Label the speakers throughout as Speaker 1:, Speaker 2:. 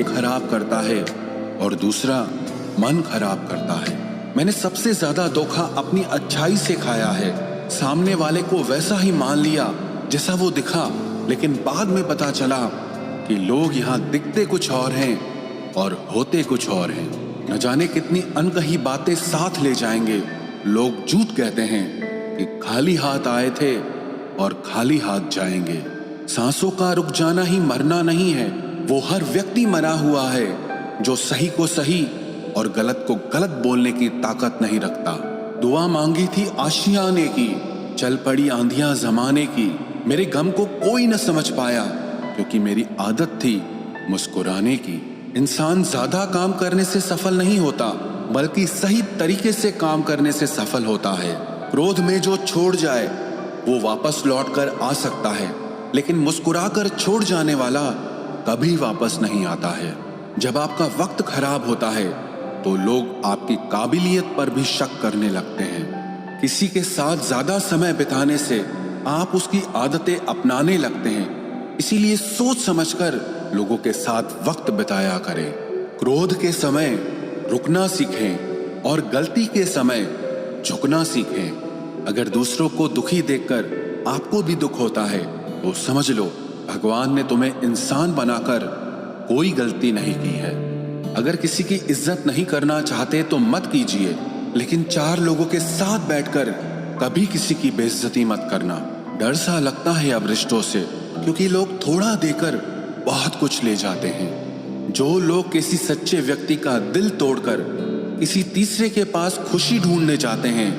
Speaker 1: खराब करता है और दूसरा मन खराब करता है। मैंने सबसे ज्यादा धोखा अपनी अच्छाई से खाया है। सामने वाले को वैसा ही मान लिया जैसा वो दिखा, लेकिन बाद में पता चला कि लोग यहाँ दिखते कुछ और हैं और होते कुछ और हैं। न जाने कितनी अनकही बातें साथ ले जाएंगे। लोग झूठ कहते हैं कि खाली हाथ आए थे और खाली हाथ जाएंगे। सांसों का रुक जाना ही मरना नहीं है, वो हर व्यक्ति मरा हुआ है जो सही को सही और गलत को गलत बोलने की ताकत नहीं रखता। दुआ मांगी थी आशियाने की, चल पड़ी आंधियां जमाने की। मेरे गम को कोई न समझ पाया क्योंकि मेरी आदत थी मुस्कुराने की। इंसान ज्यादा काम करने से सफल नहीं होता, बल्कि सही तरीके से काम करने से सफल होता है। क्रोध में जो छोड़ जाए वो वापस लौट कर आ सकता है, लेकिन मुस्कुराकर छोड़ जाने वाला कभी वापस नहीं आता है। जब आपका वक्त खराब होता है तो लोग आपकी काबिलियत पर भी शक करने लगते हैं। किसी के साथ ज्यादा समय बिताने से आप उसकी आदतें अपनाने लगते हैं। इसीलिए सोच समझकर लोगों के साथ वक्त बिताया करें। क्रोध के समय रुकना सीखें और गलती के समय झुकना सीखें। अगर दूसरों को दुखी देखकर आपको भी दुख होता है तो समझ लो भगवान ने तुम्हें इंसान बनाकर कोई गलती नहीं की है। अगर किसी की इज्जत नहीं करना चाहते तो मत कीजिए, लेकिन चार लोगों के साथ बैठकर कभी किसी की बेइज्जती मत करना। डर सा लगता है अब रिश्तों से, क्योंकि लोग थोड़ा देकर बहुत कुछ ले जाते हैं। जो लोग किसी सच्चे व्यक्ति का दिल तोड़कर किसी तीसरे के पास खुशी ढूंढने जाते हैं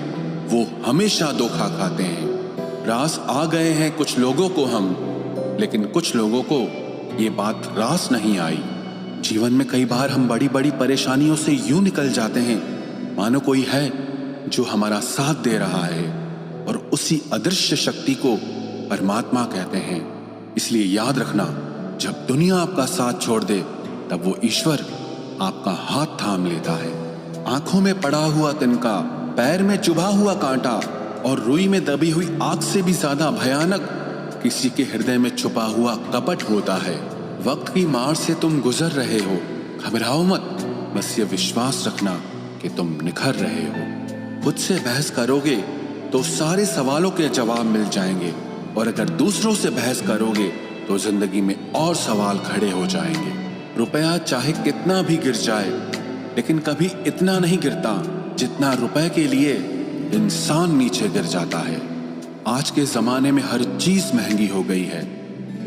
Speaker 1: वो हमेशा धोखा खाते हैं। रास आ गए हैं कुछ लोगों को हम, लेकिन कुछ लोगों को ये बात रास नहीं आई। जीवन में कई बार हम बड़ी बड़ी परेशानियों से यूं निकल जाते हैं मानो कोई है जो हमारा साथ दे रहा है, और उसी अदृश्य शक्ति को परमात्मा कहते हैं। इसलिए याद रखना, जब दुनिया आपका साथ छोड़ दे तब वो ईश्वर आपका हाथ थाम लेता है। आंखों में पड़ा हुआ तिनका, पैर में चुभा हुआ कांटा और रुई में दबी हुई आग से भी ज्यादा भयानक किसी के हृदय में छुपा हुआ कपट होता है। वक्त की मार से तुम गुजर रहे हो, घबराओ मत, बस ये विश्वास रखना कि तुम निखर रहे हो। खुद से बहस करोगे तो सारे सवालों के जवाब मिल जाएंगे, और अगर दूसरों से बहस करोगे तो जिंदगी में और सवाल खड़े हो जाएंगे। रुपया चाहे कितना भी गिर जाए, लेकिन कभी इतना नहीं गिरता जितना रुपए के लिए इंसान नीचे गिर जाता है। आज के जमाने में हर चीज महंगी हो गई है,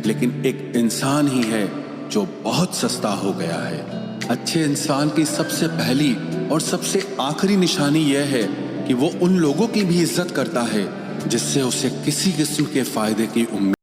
Speaker 1: लेकिन एक इंसान ही है जो बहुत सस्ता हो गया है। अच्छे इंसान की सबसे पहली और सबसे आखिरी निशानी यह है कि वो उन लोगों की भी इज्जत करता है जिससे उसे किसी किस्म के फायदे की उम्मीद